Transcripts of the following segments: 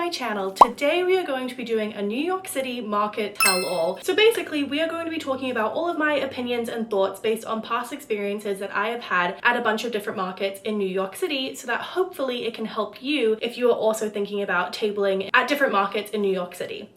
my channel. Today we are going to be doing a New York City market tell-all. So basically we are going to be talking about all of my opinions and thoughts based on past experiences that I have had at a bunch of different markets in New York City, so that hopefully it can help you if you are also thinking about tabling at different markets in New York City.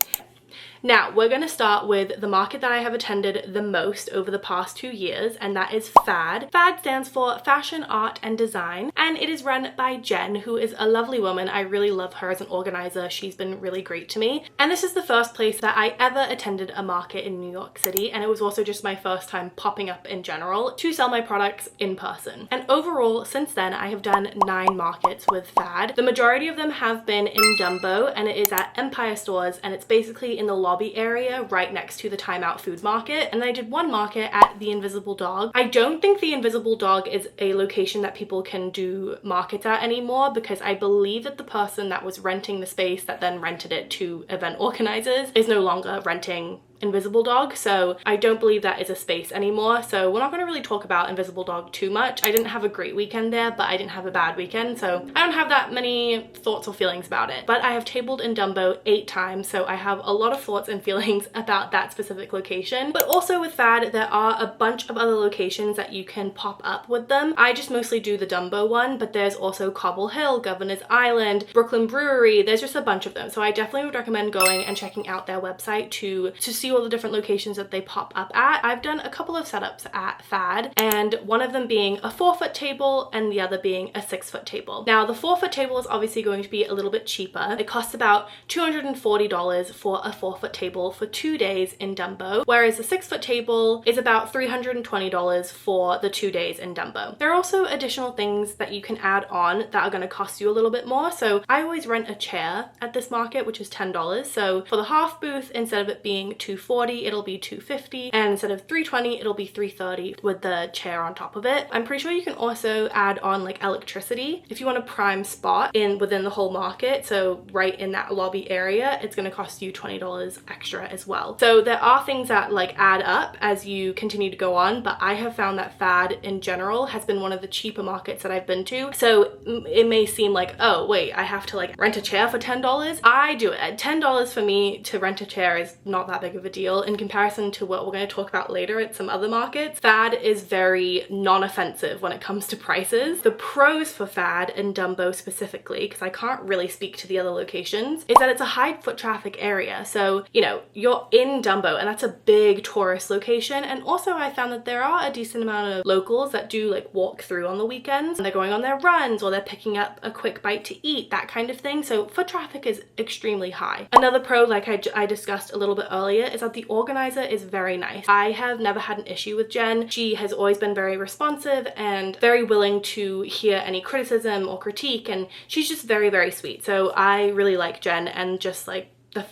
Now, we're going to start with the market that I have attended the most over the past 2 years, and that is FAD. FAD stands for Fashion, Art and Design, and it is run by Jen, who is a lovely woman. I really love her as an organizer. She's been really great to me. And this is the first place that I ever attended a market in New York City, and it was also just my first time popping up in general to sell my products in person. And overall, since then, I have done 9 markets with FAD. The majority of them have been in Dumbo, and it is at Empire Stores, and it's basically in the lobby area right next to the Time Out Food Market. And then I did one market at the Invisible Dog. I don't think the Invisible Dog is a location that people can do markets at anymore, because I believe that the person that was renting the space that then rented it to event organizers is no longer renting Invisible Dog, so I don't believe that is a space anymore. So we're not going to really talk about Invisible Dog too much. I didn't have a great weekend there, but I didn't have a bad weekend, so I don't have that many thoughts or feelings about it. But I have tabled in Dumbo 8 times, so I have a lot of thoughts and feelings about that specific location. But also with FAD, there are a bunch of other locations that you can pop up with them. I just mostly do the Dumbo one, but there's also Cobble Hill, Governor's Island, Brooklyn Brewery. There's just a bunch of them, so I definitely would recommend going and checking out their website to see all the different locations that they pop up at. I've done a couple of setups at FAD, and one of them being a 4-foot table and the other being a 6-foot table. Now the 4-foot table is obviously going to be a little bit cheaper. It costs about $240 for a 4-foot table for 2 days in Dumbo, whereas the 6-foot table is about $320 for the 2 days in Dumbo. There are also additional things that you can add on that are going to cost you a little bit more. So I always rent a chair at this market, which is $10. So for the half booth, instead of it being $240, it'll be $250, and instead of $320, it'll be $330 with the chair on top of it. I'm pretty sure you can also add on like electricity if you want a prime spot within the whole market. So right in that lobby area, it's going to cost you $20 extra as well. So there are things that like add up as you continue to go on, but I have found that FAD in general has been one of the cheaper markets that I've been to. So it may seem like, oh wait, I have to like rent a chair for $10. I do it at $10. For me to rent a chair is not that big of a deal in comparison to what we're going to talk about later at some other markets. FAD is very non-offensive when it comes to prices. The pros for FAD and Dumbo specifically, because I can't really speak to the other locations, is that it's a high foot traffic area. So, you know, you're in Dumbo and that's a big tourist location. And also I found that there are a decent amount of locals that do like walk through on the weekends, and they're going on their runs or they're picking up a quick bite to eat, that kind of thing. So foot traffic is extremely high. Another pro, like I discussed a little bit earlier, is that the organizer is very nice. I have never had an issue with Jen. She has always been very responsive and very willing to hear any criticism or critique, and she's just very, very sweet. So I really like Jen and just like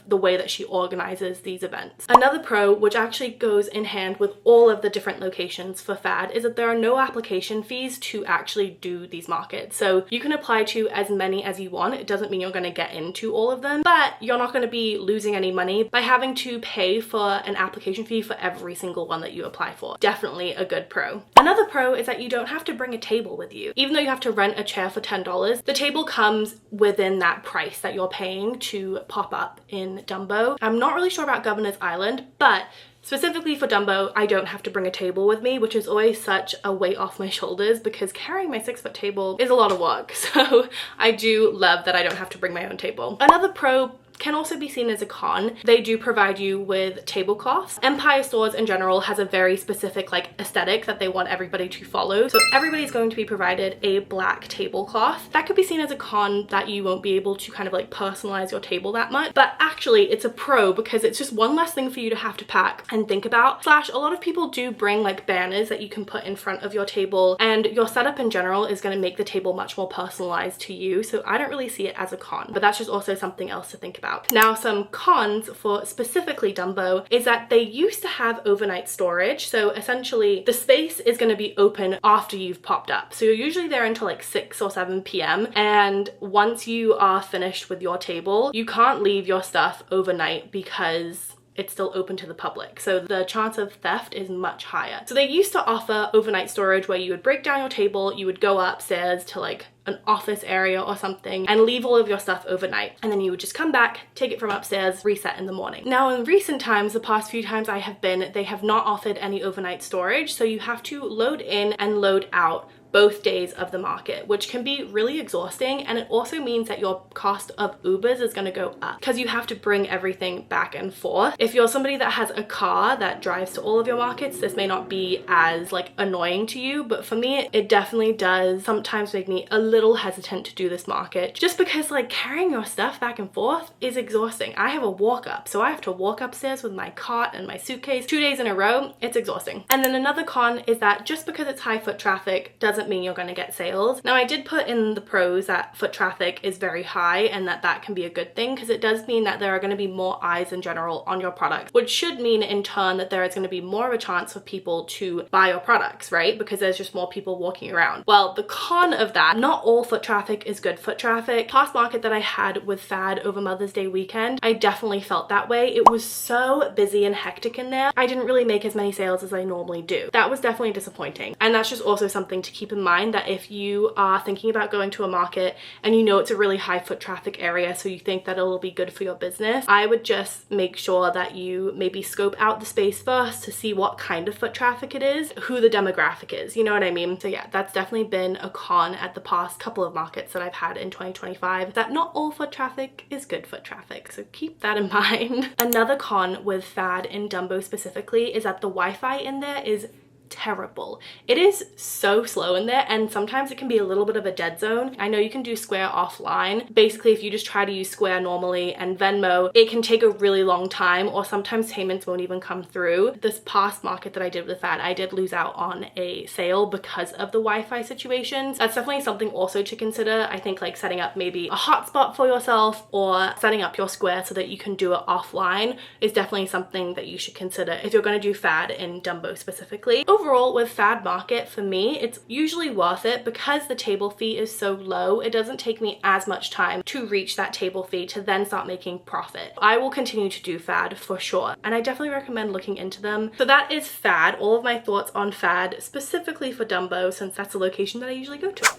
the way that she organizes these events. Another pro, which actually goes in hand with all of the different locations for FAD, is that there are no application fees to actually do these markets. So you can apply to as many as you want. It doesn't mean you're going to get into all of them, but you're not going to be losing any money by having to pay for an application fee for every single one that you apply for. Definitely a good pro. Another pro is that you don't have to bring a table with you. Even though you have to rent a chair for $10, the table comes within that price that you're paying to pop up in Dumbo. I'm not really sure about Governor's Island, but specifically for Dumbo, I don't have to bring a table with me, which is always such a weight off my shoulders because carrying my 6-foot table is a lot of work. So I do love that I don't have to bring my own table. Another pro can also be seen as a con. They do provide you with tablecloths. Empire Stores in general has a very specific like aesthetic that they want everybody to follow. So everybody's going to be provided a black tablecloth. That could be seen as a con, that you won't be able to kind of like personalize your table that much. But actually it's a pro because it's just one less thing for you to have to pack and think about. Slash, a lot of people do bring like banners that you can put in front of your table, and your setup in general is going to make the table much more personalized to you. So I don't really see it as a con, but that's just also something else to think about. Now, some cons for specifically Dumbo is that they used to have overnight storage. So essentially the space is going to be open after you've popped up. So you're usually there until like 6 or 7 p.m. And once you are finished with your table, you can't leave your stuff overnight because it's still open to the public. So the chance of theft is much higher. So they used to offer overnight storage where you would break down your table, you would go upstairs to like an office area or something and leave all of your stuff overnight. And then you would just come back, take it from upstairs, reset in the morning. Now in recent times, the past few times I have been, they have not offered any overnight storage. So you have to load in and load out both days of the market, which can be really exhausting. And it also means that your cost of Ubers is going to go up because you have to bring everything back and forth. If you're somebody that has a car that drives to all of your markets, this may not be as like annoying to you, but for me, it definitely does sometimes make me a little hesitant to do this market just because like carrying your stuff back and forth is exhausting. I have a walk up, so I have to walk upstairs with my cart and my suitcase 2 days in a row. It's exhausting. And then another con is that just because it's high foot traffic doesn't mean you're going to get sales. Now I did put in the pros that foot traffic is very high and that can be a good thing because it does mean that there are going to be more eyes in general on your product, which should mean in turn that there is going to be more of a chance for people to buy your products, right? Because there's just more people walking around. Well, the con of that, not all foot traffic is good foot traffic. Past market that I had with FAD over Mother's Day weekend, I definitely felt that way. It was so busy and hectic in there. I didn't really make as many sales as I normally do. That was definitely disappointing. And that's just also something to keep in mind, that if you are thinking about going to a market and you know it's a really high foot traffic area, so you think that it'll be good for your business, I would just make sure that you maybe scope out the space first to see what kind of foot traffic it is, who the demographic is, you know what I mean? So yeah, that's definitely been a con at the past couple of markets that I've had in 2025, that not all foot traffic is good foot traffic, so keep that in mind. Another con with FAD in Dumbo specifically is that the Wi-Fi in there is terrible. It is so slow in there, and sometimes it can be a little bit of a dead zone. I know you can do Square offline. Basically, if you just try to use Square normally and Venmo, it can take a really long time, or sometimes payments won't even come through. This past market that I did with that, I did lose out on a sale because of the Wi-Fi situations. That's definitely something also to consider. I think like setting up maybe a hotspot for yourself or setting up your Square so that you can do it offline is definitely something that you should consider if you're going to do FAD in Dumbo specifically. Overall, with FAD Market, for me, it's usually worth it because the table fee is so low. It doesn't take me as much time to reach that table fee to then start making profit. I will continue to do FAD for sure, and I definitely recommend looking into them. So that is FAD, all of my thoughts on FAD, specifically for Dumbo, since that's the location that I usually go to.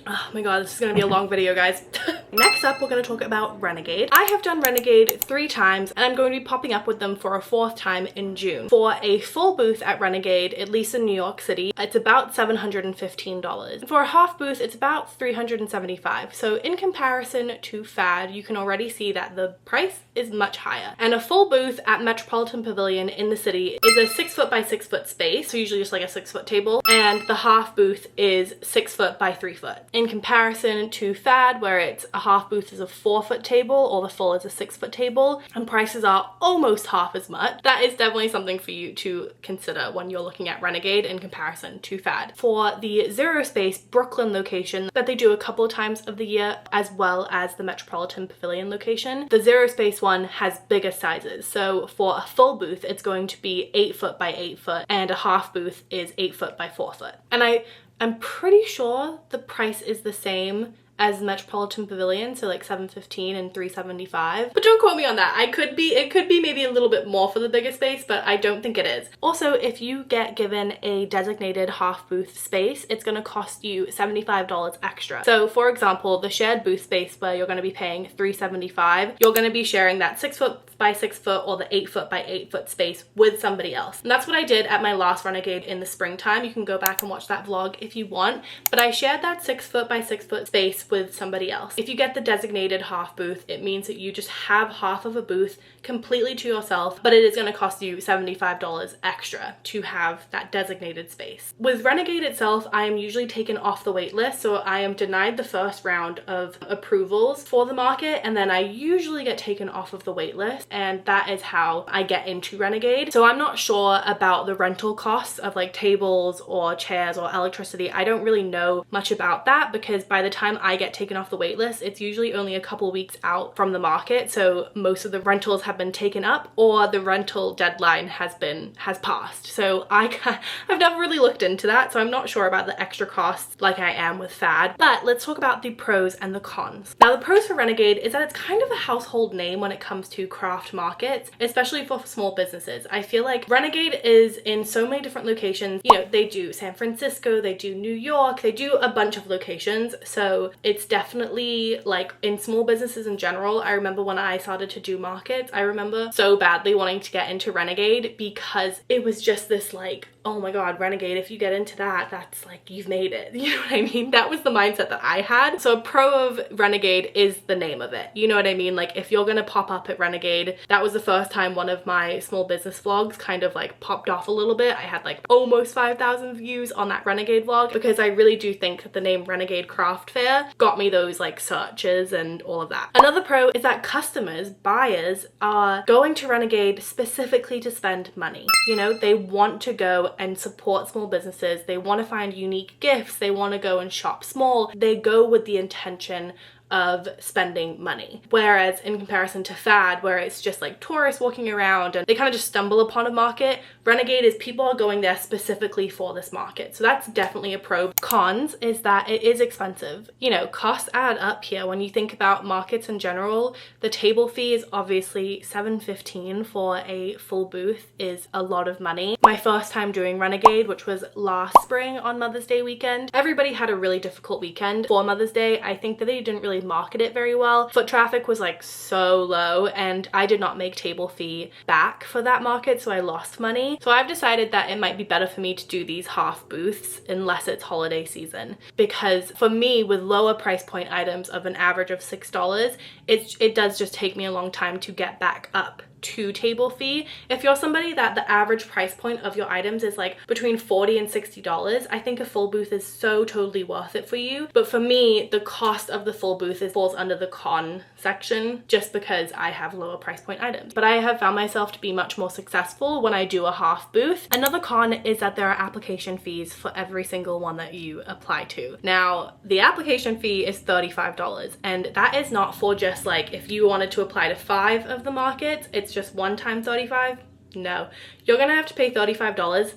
Oh my god, this is gonna be a long video, guys. Next up, we're gonna talk about Renegade. I have done Renegade 3 times, and I'm going to be popping up with them for a 4th time in June. For a full booth at Renegade, at least in New York City, it's about $715. For a half booth, it's about $375. So in comparison to FAD, you can already see that the price is much higher. And a full booth at Metropolitan Pavilion in the city is a 6 foot by 6 foot space, so usually just like a 6 foot table, and the half booth is 6 foot by 3 foot. In comparison to FAD, where it's a half booth is a 4 foot table or the full is a 6 foot table, and prices are almost half as much. That is definitely something for you to consider when you're looking at Renegade in comparison to FAD. For the Urbanspace Brooklyn location that they do a couple of times of the year, as well as the Metropolitan Pavilion location, the Urbanspace one has bigger sizes. So for a full booth, it's going to be 8 foot by 8 foot, and a half booth is 8 foot by 4 foot. And I'm pretty sure the price is the same as Metropolitan Pavilion, so like $715 and $375. But don't quote me on that. It could be maybe a little bit more for the bigger space, but I don't think it is. Also, if you get given a designated half booth space, it's gonna cost you $75 extra. So for example, the shared booth space where you're gonna be paying $375, you're gonna be sharing that 6 foot by 6 foot or the 8 foot by 8 foot space with somebody else. And that's what I did at my last Renegade in the springtime. You can go back and watch that vlog if you want, but I shared that 6 foot by 6 foot space with somebody else. If you get the designated half booth, it means that you just have half of a booth completely to yourself, but it is going to cost you $75 extra to have that designated space. With Renegade itself, I am usually taken off the wait list, so I am denied the first round of approvals for the market, and then I usually get taken off of the wait list, and that is how I get into Renegade. So I'm not sure about the rental costs of like tables or chairs or electricity. I don't really know much about that because by the time I get taken off the wait list, it's usually only a couple weeks out from the market. So most of the rentals have been taken up or the rental deadline has passed. So I've never really looked into that. So I'm not sure about the extra costs like I am with FAD. But let's talk about the pros and the cons. Now the pros for Renegade is that it's kind of a household name when it comes to craft markets, especially for small businesses. I feel like Renegade is in so many different locations. You know, they do San Francisco, they do New York, they do a bunch of locations. So it's definitely like in small businesses in general. I remember when I started to do markets, I remember so badly wanting to get into Renegade because it was just this like, oh my god, Renegade, if you get into that, that's like you've made it. You know what I mean? That was the mindset that I had. So a pro of Renegade is the name of it. You know what I mean? Like if you're gonna pop up at Renegade, that was the first time one of my small business vlogs kind of like popped off a little bit. I had like almost 5,000 views on that Renegade vlog because I really do think that the name Renegade Craft Fair got me those like searches and all of that. Another pro is that customers, buyers are going to Renegade specifically to spend money. You know, they want to go and support small businesses. They want to find unique gifts. They want to go and shop small. They go with the intention of spending money. Whereas in comparison to FAD, where it's just like tourists walking around and they kind of just stumble upon a market, Renegade is people are going there specifically for this market. So that's definitely a pro. Cons is that it is expensive. You know, costs add up here. When you think about markets in general, the table fee is obviously $7.15 for a full booth is a lot of money. My first time doing Renegade, which was last spring on Mother's Day weekend, everybody had a really difficult weekend for Mother's Day. I think that they didn't really market it very well. Foot traffic was like so low and I did not make table fee back for that market, so I lost money. So I've decided that it might be better for me to do these half booths unless it's holiday season, because for me with lower price point items of an average of $6, it does just take me a long time to get back up to table fee. If you're somebody that the average price point of your items is like between $40 and $60, I think a full booth is so totally worth it for you. But for me, the cost of the full booth falls under the con section just because I have lower price point items. But I have found myself to be much more successful when I do a half booth. Another con is that there are application fees for every single one that you apply to. Now, the application fee is $35, and that is not for just like if you wanted to apply to 5 of the markets, it's just one time 35. No, you're gonna have to pay $35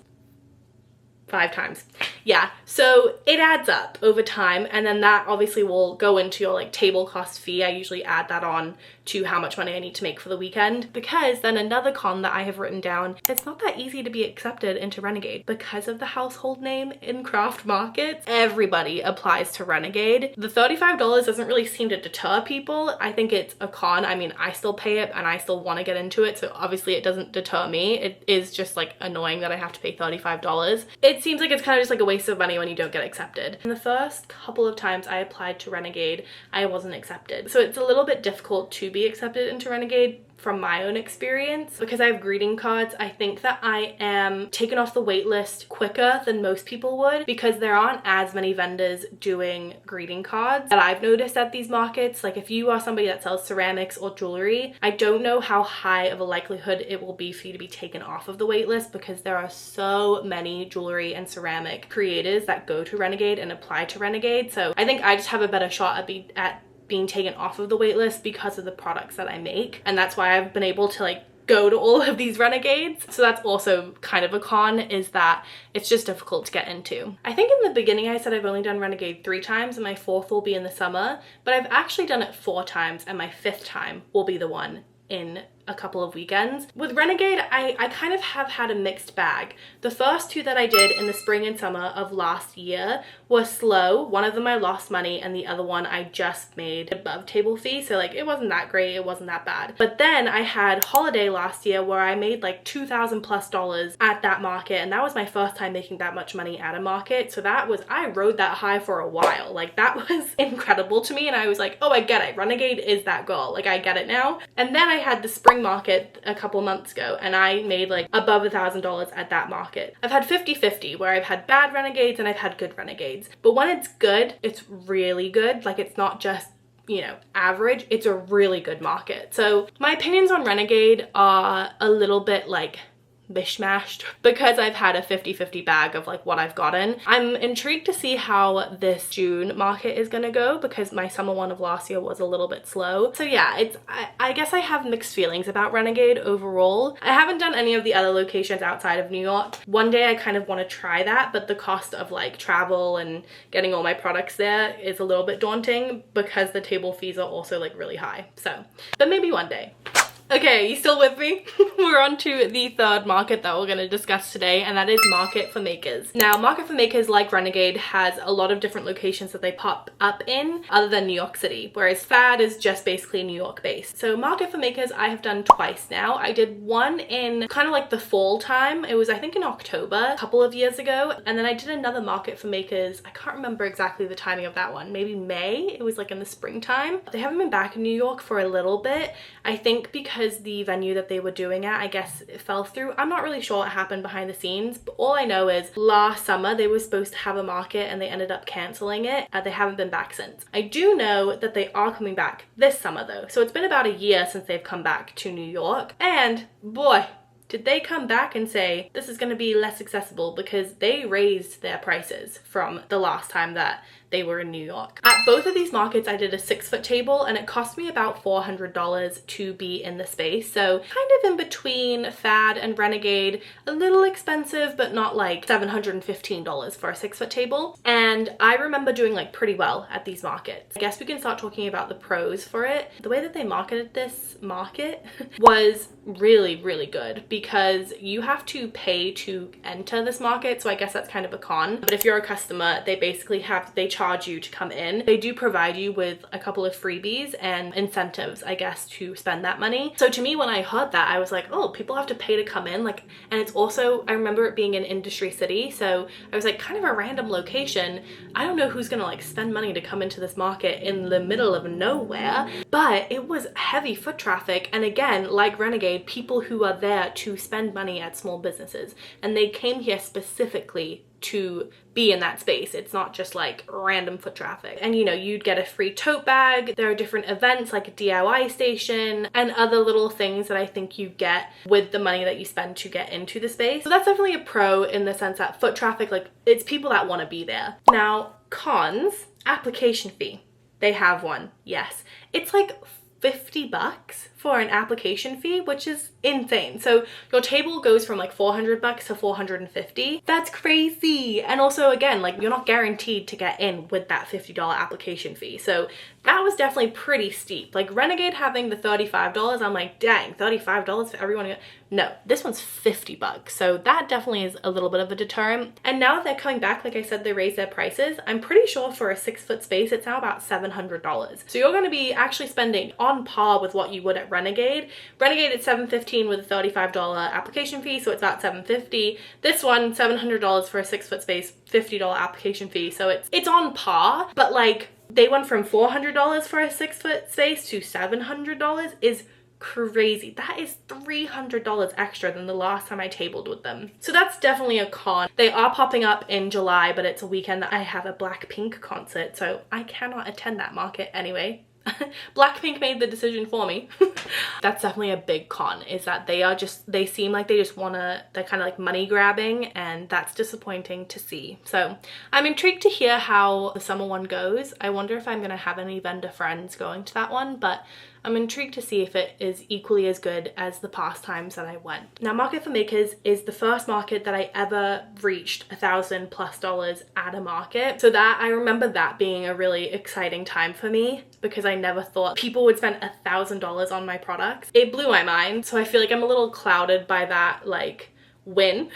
5 times. Yeah, so it adds up over time, and then that obviously will go into your like table cost fee. I usually add that on to how much money I need to make for the weekend, because then another con that I have written down, it's not that easy to be accepted into Renegade because of the household name in craft markets. Everybody applies to Renegade. The $35 doesn't really seem to deter people. I think it's a con. I mean, I still pay it and I still want to get into it, so obviously it doesn't deter me. It is just like annoying that I have to pay $35. It seems like it's kind of just like a waste of money when you don't get accepted. And the first couple of times I applied to Renegade, I wasn't accepted. So it's a little bit difficult to be accepted into Renegade from my own experience. Because I have greeting cards, I think that I am taken off the wait list quicker than most people would, because there aren't as many vendors doing greeting cards that I've noticed at these markets. Like if you are somebody that sells ceramics or jewelry, I don't know how high of a likelihood it will be for you to be taken off of the wait list, because there are so many jewelry and ceramic creators that go to Renegade and apply to Renegade. So I think I just have a better shot at being taken off of the wait list because of the products that I make, and that's why I've been able to like go to all of these Renegades. So that's also kind of a con, is that it's just difficult to get into. I think in the beginning I said I've only done Renegade 3 times and my 4th will be in the summer, but I've actually done it 4 times and my 5th time will be the one in a couple of weekends. With Renegade, I kind of have had a mixed bag. The first 2 that I did in the spring and summer of last year were slow. One of them I lost money and the other one I just made above table fee. So like it wasn't that great, it wasn't that bad. But then I had holiday last year where I made like $2,000+ at that market, and that was my first time making that much money at a market. So that was, I rode that high for a while. Like that was incredible to me, and I was like, oh, I get it. Renegade is that girl. Like I get it now. And then I had the spring market a couple months ago and I made like above $1,000 at that market. I've had 50-50 where I've had bad Renegades and I've had good Renegades. But when it's good, it's really good. Like it's not just, you know, average, it's a really good market. So my opinions on Renegade are a little bit like mishmashed because I've had a 50-50 bag of like what I've gotten. I'm intrigued to see how this June market is gonna go because my summer one of last year was a little bit slow. So yeah, I guess I have mixed feelings about Renegade overall. I haven't done any of the other locations outside of New York. One day I kind of want to try that, but the cost of like travel and getting all my products there is a little bit daunting because the table fees are also like really high. So, but maybe one day. Okay, you still with me? We're on to the third market that we're going to discuss today, and that is Market for Makers. Now, Market for Makers, like Renegade, has a lot of different locations that they pop up in other than New York City, whereas FAD is just basically New York based. So Market for Makers I have done twice now. I did one in kind of like the fall time. It was, I think, in October a couple of years ago, and then I did another Market for Makers. I can't remember exactly the timing of that one. Maybe May? It was like in the springtime. They haven't been back in New York for a little bit. I think because the venue that they were doing at, I guess it fell through. I'm not really sure what happened behind the scenes, but all I know is last summer they were supposed to have a market and they ended up canceling it. They haven't been back since. I do know that they are coming back this summer though. So it's been about a year since they've come back to New York, and boy, did they come back and say this is going to be less accessible, because they raised their prices from the last time that they were in New York. At both of these markets, I did a 6-foot table and it cost me about $400 to be in the space. So kind of in between FAD and Renegade, a little expensive, but not like $715 for a 6-foot table. And I remember doing like pretty well at these markets. I guess we can start talking about the pros for it. The way that they marketed this market was really, really good because you have to pay to enter this market. So I guess that's kind of a con. But if you're a customer, they basically they charge you to come in. They do provide you with a couple of freebies and incentives, I guess, to spend that money. So to me, when I heard that, I was like, oh, people have to pay to come in. Like, and it's also, I remember it being an industry city. So I was like, kind of a random location. I don't know who's gonna like spend money to come into this market in the middle of nowhere, but it was heavy foot traffic. And again, like Renegade, people who are there to spend money at small businesses, and they came here specifically to be in that space. It's not just like random foot traffic. And you know, you'd get a free tote bag. There are different events like a DIY station and other little things that I think you get with the money that you spend to get into the space. So that's definitely a pro in the sense that foot traffic, like it's people that want to be there. Now, cons, application fee. They have one, yes. It's like $50 for an application fee, which is insane. So your table goes from like $400 to $450. That's crazy. And also, again, like you're not guaranteed to get in with that $50 application fee. So that was definitely pretty steep. Like Renegade having the $35, I'm like, dang, $35 for everyone. No, this one's $50. So that definitely is a little bit of a deterrent. And now that they're coming back, like I said, they raised their prices. I'm pretty sure for a 6-foot space, it's now about $700. So you're going to be actually spending on par with what you would at Renegade. Renegade at $715 with a $35 application fee, so it's about $750. This one, $700 for a 6-foot space, $50 application fee. So it's on par, but like they went from $400 for a 6-foot space to $700 is crazy. That is $300 extra than the last time I tabled with them. So that's definitely a con. They are popping up in July, but it's a weekend that I have a Blackpink concert, so I cannot attend that market anyway. Blackpink made the decision for me. That's definitely a big con, is that they seem like they just wanna, they're kind of like money grabbing, and that's disappointing to see. So I'm intrigued to hear how the summer one goes. I wonder if I'm gonna have any vendor friends going to that one, but I'm intrigued to see if it is equally as good as the past times that I went. Now, Market for Makers is the first market that I ever reached $1,000+ at a market. So that, I remember that being a really exciting time for me because I never thought people would spend $1,000 on my products. It blew my mind. So I feel like I'm a little clouded by that, like, win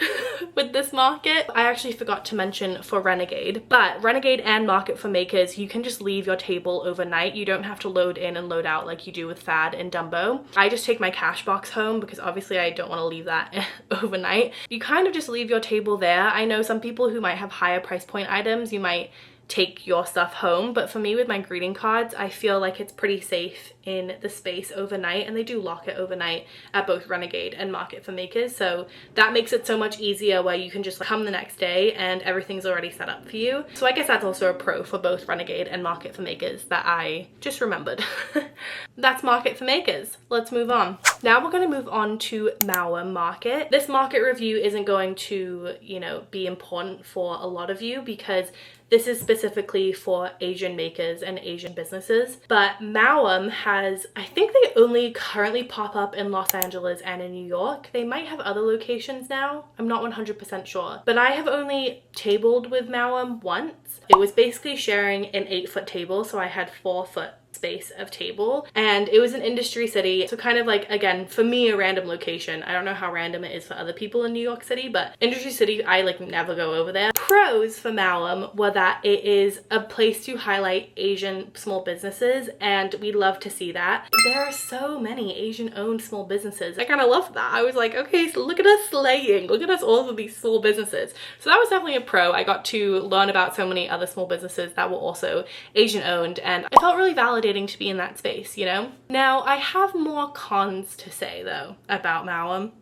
with this market. I actually forgot to mention for Renegade, but Renegade and Market for Makers, you can just leave your table overnight. You don't have to load in and load out like you do with FAD and DUMBO. I just take my cash box home because obviously I don't want to leave that overnight. You kind of just leave your table there. I know some people who might have higher price point items, you might take your stuff home. But for me, with my greeting cards, I feel like it's pretty safe in the space overnight, and they do lock it overnight at both Renegade and Market for Makers. So that makes it so much easier where you can just come the next day and everything's already set up for you. So I guess that's also a pro for both Renegade and Market for Makers that I just remembered. That's Market for Makers. Let's move on. Now we're going to move on to MAUM Market. This market review isn't going to, you know, be important for a lot of you because this is specifically for Asian makers and Asian businesses. But MAUM has, I think they only currently pop up in Los Angeles and in New York. They might have other locations now. I'm not 100% sure. But I have only tabled with MAUM once. It was basically sharing an 8-foot table, so I had 4-foot space of table, and it was an industry city, so kind of like, again, for me, a random location. I don't know how random it is for other people in New York City, but industry city, I like never go over there. Pros for MAUM were that it is a place to highlight Asian small businesses, and we love to see that. There are so many Asian owned small businesses. I kind of love that. I was like, okay, so look at us slaying, look at us, all of these small businesses. So that was definitely a pro. I got to learn about so many other small businesses that were also Asian owned, and I felt really validating to be in that space, you know? Now, I have more cons to say though about MAUM.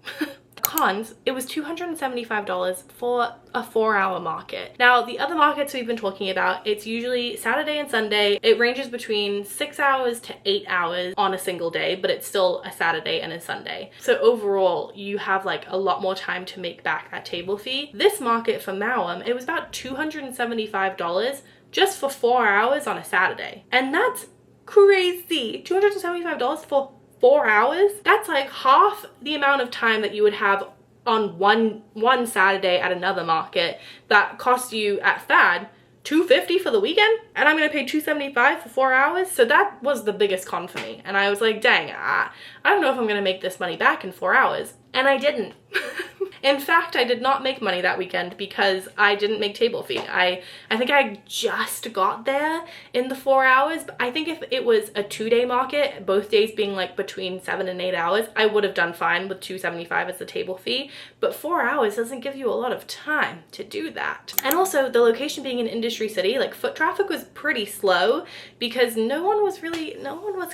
Cons, it was $275 for a 4-hour market. Now, the other markets we've been talking about, it's usually Saturday and Sunday. It ranges between 6 hours to 8 hours on a single day, but it's still a Saturday and a Sunday. So overall, you have like a lot more time to make back that table fee. This market for MAUM, it was about $275 just for 4 hours on a Saturday. And that's crazy. $275 for 4 hours? That's like half the amount of time that you would have on one Saturday at another market that costs you at FAD $250 for the weekend, and I'm gonna pay $275 for 4 hours. So that was the biggest con for me, and I was like, dang, I don't know if I'm gonna make this money back in 4 hours. And I didn't. In fact, I did not make money that weekend because I didn't make table fee. I think I just got there in the 4 hours. But I think if it was a 2-day market, both days being like between 7 and 8 hours, I would have done fine with $275 as the table fee. But 4 hours doesn't give you a lot of time to do that. And also the location being an industry city, like foot traffic was pretty slow because no one was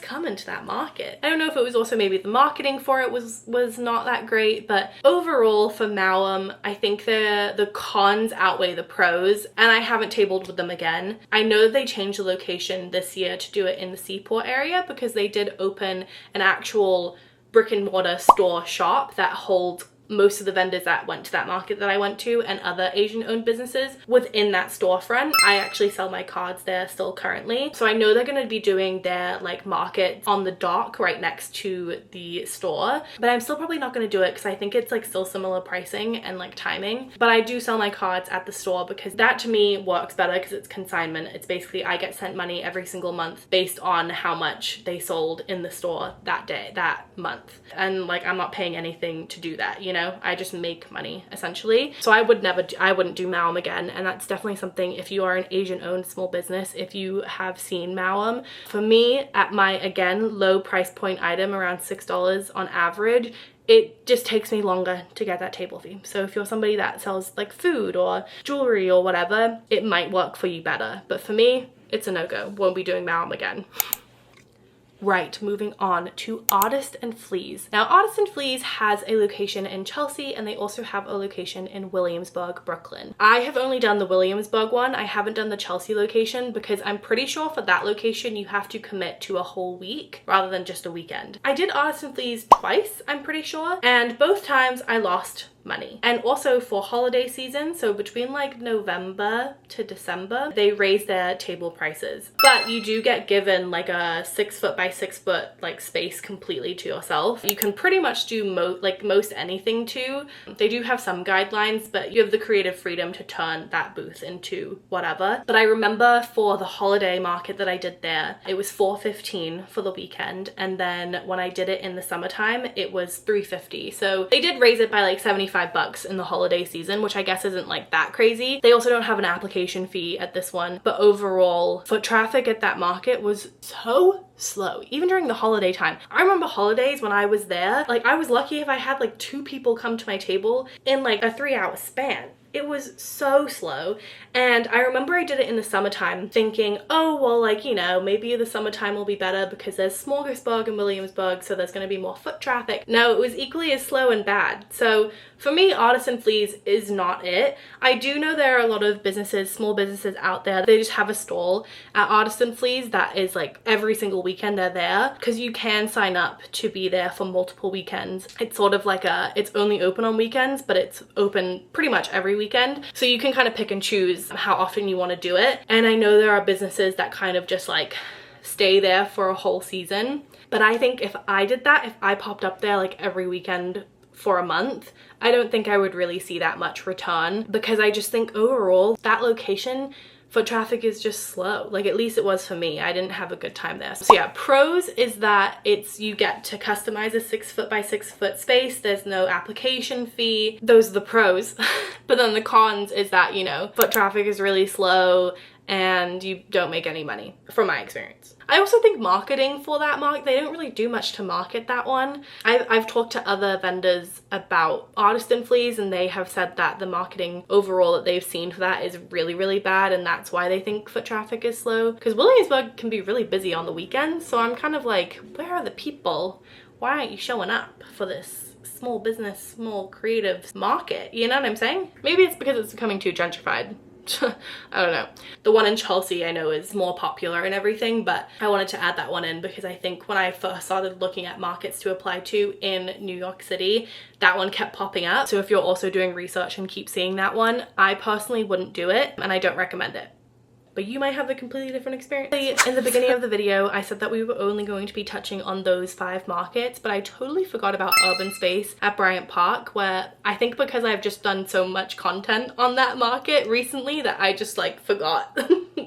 coming to that market. I don't know if it was also maybe the marketing for it was not that great, but overall for MAUM, I think the cons outweigh the pros, and I haven't tabled with them again. I know that they changed the location this year to do it in the Seaport area because they did open an actual brick and mortar store shop that holds most of the vendors that went to that market that I went to and other Asian owned businesses within that storefront. I actually sell my cards there still currently. So I know they're going to be doing their like market on the dock right next to the store, but I'm still probably not going to do it because I think it's like still similar pricing and like timing. But I do sell my cards at the store because that to me works better because it's consignment. It's basically I get sent money every single month based on how much they sold in the store that day, that month. And like I'm not paying anything to do that, you know? I just make money essentially. So I wouldn't do MAUM again, and that's definitely something if you are an Asian owned small business, if you have seen MAUM. For me, at my again low price point item around $6 on average, it just takes me longer to get that table fee. So if you're somebody that sells like food or jewelry or whatever, it might work for you better. But for me, it's a no-go. Won't be doing MAUM again. Right, moving on to Artist and Fleas. Now, Artist and Fleas has a location in Chelsea, and they also have a location in Williamsburg, Brooklyn. I have only done the Williamsburg one. I haven't done the Chelsea location because I'm pretty sure for that location, you have to commit to a whole week rather than just a weekend. I did Artist and Fleas twice, I'm pretty sure, and both times I lost money. And also for holiday season, so between like November to December, they raise their table prices. But you do get given like a 6 foot by 6 foot like space completely to yourself. You can pretty much do most anything too. They do have some guidelines, but you have the creative freedom to turn that booth into whatever. But I remember for the holiday market that I did there, it was $415 for the weekend. And then when I did it in the summertime, it was $350. So they did raise it by like $75 in the holiday season, which I guess isn't like that crazy. They also don't have an application fee at this one, but overall foot traffic at that market was so slow, even during the holiday time. I remember holidays when I was there, like I was lucky if I had like 2 people come to my table in like a 3-hour span. It was so slow. And I remember I did it in the summertime thinking, oh, well, like, you know, maybe the summertime will be better because there's Smorgasburg and Williamsburg, so there's going to be more foot traffic. No, it was equally as slow and bad. So for me, Artisan Fleas is not it. I do know there are a lot of businesses, small businesses out there, they just have a stall at Artisan Fleas that is like every single weekend they're there, because you can sign up to be there for multiple weekends. It's sort of like it's only open on weekends, but it's open pretty much every weekend. So you can kind of pick and choose how often you want to do it. And I know there are businesses that kind of just like stay there for a whole season. But I think if I did that, if I popped up there like every weekend for a month, I don't think I would really see that much return, because I just think overall that location, foot traffic is just slow. Like, at least it was for me. I didn't have a good time there. So yeah, pros is that you get to customize a 6 foot by 6 foot space. There's no application fee. Those are the pros. But then the cons is that, you know, foot traffic is really slow and you don't make any money, from my experience. I also think marketing for that market, they don't really do much to market that one. I've talked to other vendors about Artisan Fleas, and they have said that the marketing overall that they've seen for that is really, really bad, and that's why they think foot traffic is slow. Because Williamsburg can be really busy on the weekends, so I'm kind of like, where are the people? Why aren't you showing up for this small business, small creative market? You know what I'm saying? Maybe it's because it's becoming too gentrified. I don't know. The one in Chelsea I know is more popular and everything, but I wanted to add that one in because I think when I first started looking at markets to apply to in New York City, that one kept popping up. So if you're also doing research and keep seeing that one, I personally wouldn't do it, and I don't recommend it. But you might have a completely different experience. In the beginning of the video, I said that we were only going to be touching on those 5 markets, but I totally forgot about Urbanspace at Bryant Park, where I think because I've just done so much content on that market recently that I just like forgot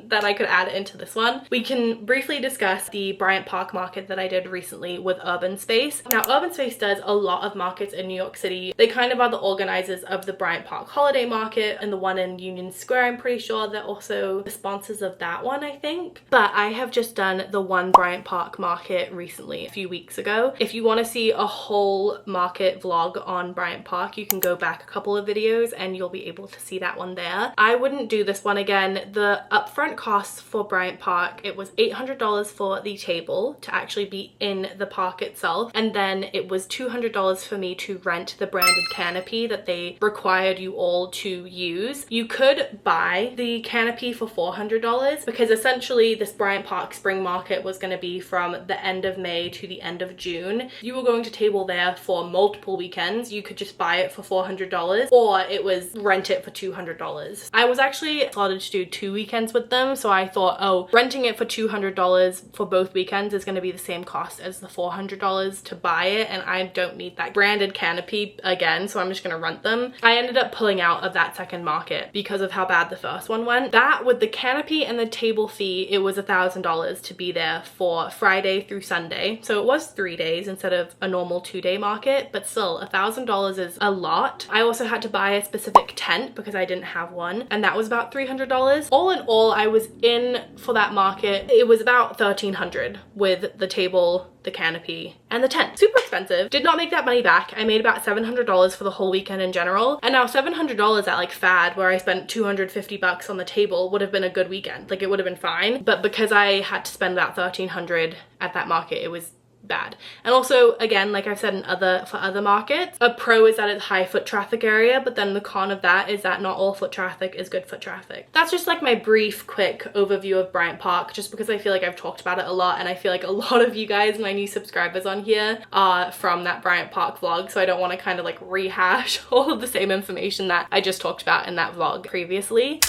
that I could add it into this one. We can briefly discuss the Bryant Park market that I did recently with Urbanspace. Now, Urbanspace does a lot of markets in New York City. They kind of are the organizers of the Bryant Park Holiday Market and the one in Union Square. I'm pretty sure they're also the sponsors of that one, I think. But I have just done the one Bryant Park market recently, a few weeks ago. If you want to see a whole market vlog on Bryant Park, you can go back a couple of videos and you'll be able to see that one there. I wouldn't do this one again. The upfront costs for Bryant Park, it was $800 for the table to actually be in the park itself, and then it was $200 for me to rent the branded canopy that they required you all to use. You could buy the canopy for $400 because essentially this Bryant Park Spring Market was going to be from the end of May to the end of June. You were going to table there for multiple weekends. You could just buy it for $400, or it was rent it for $200. I was actually started to do 2 weekends with them, so I thought, oh, renting it for $200 for both weekends is going to be the same cost as the $400 to buy it, and I don't need that branded canopy again, so I'm just going to rent them. I ended up pulling out of that second market because of how bad the first one went. That with the canopy and the table fee, it was $1,000 to be there for Friday through Sunday. So it was 3 days instead of a normal 2-day market, but still $1,000 is a lot. I also had to buy a specific tent because I didn't have one, and that was about $300. All in all, I was in for that market. It was about $1,300 with the table, the canopy, and the tent. Super expensive. Did not make that money back. I made about $700 for the whole weekend in general. And now $700 at like FAD, where I spent $250 on the table, would have been a good weekend. Like, it would have been fine. But because I had to spend about $1,300 at that market, it was bad. And also, again, like I've said for other markets, a pro is that it's high foot traffic area, but then the con of that is that not all foot traffic is good foot traffic. That's just like my brief, quick overview of Bryant Park, just because I feel like I've talked about it a lot, and I feel like a lot of you guys, my new subscribers on here, are from that Bryant Park vlog, so I don't want to kind of like rehash all of the same information that I just talked about in that vlog previously.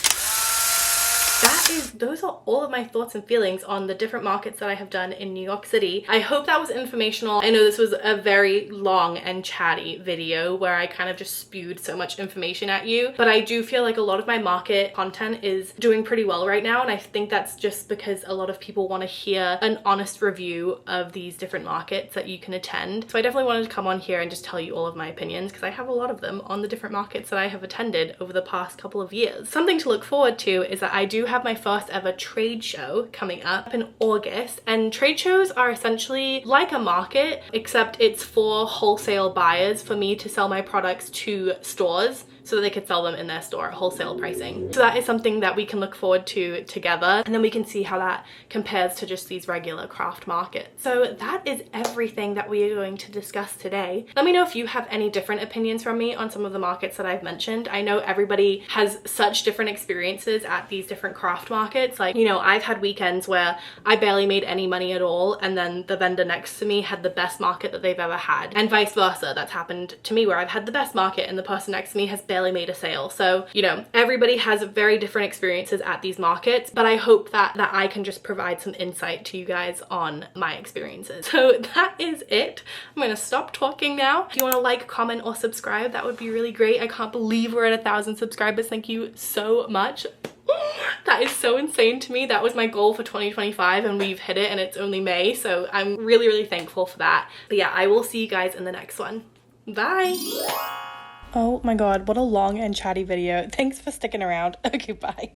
Those are all of my thoughts and feelings on the different markets that I have done in New York City. I hope that was informational. I know this was a very long and chatty video where I kind of just spewed so much information at you, but I do feel like a lot of my market content is doing pretty well right now, and I think that's just because a lot of people want to hear an honest review of these different markets that you can attend. So I definitely wanted to come on here and just tell you all of my opinions, because I have a lot of them on the different markets that I have attended over the past couple of years. Something to look forward to is that I do have my first ever trade show coming up in August, and trade shows are essentially like a market, except it's for wholesale buyers, for me to sell my products to stores. so that they could sell them in their store at wholesale pricing. So that is something that we can look forward to together, and then we can see how that compares to just these regular craft markets. So that is everything that we are going to discuss today. Let me know if you have any different opinions from me on some of the markets that I've mentioned. I know everybody has such different experiences at these different craft markets. Like, you know, I've had weekends where I barely made any money at all, and then the vendor next to me had the best market that they've ever had, and vice versa. That's happened to me where I've had the best market and the person next to me has barely made a sale. So, you know, everybody has very different experiences at these markets, but I hope that I can just provide some insight to you guys on my experiences. So that is it. I'm gonna stop talking now. If you want to like, comment, or subscribe, that would be really great. I can't believe we're at 1,000 subscribers. Thank you so much. That is so insane to me. That was my goal for 2025 and we've hit it, and it's only May, so I'm really, really thankful for that. But yeah, I will see you guys in the next one. Bye. Oh my god, what a long and chatty video. Thanks for sticking around. Okay, bye.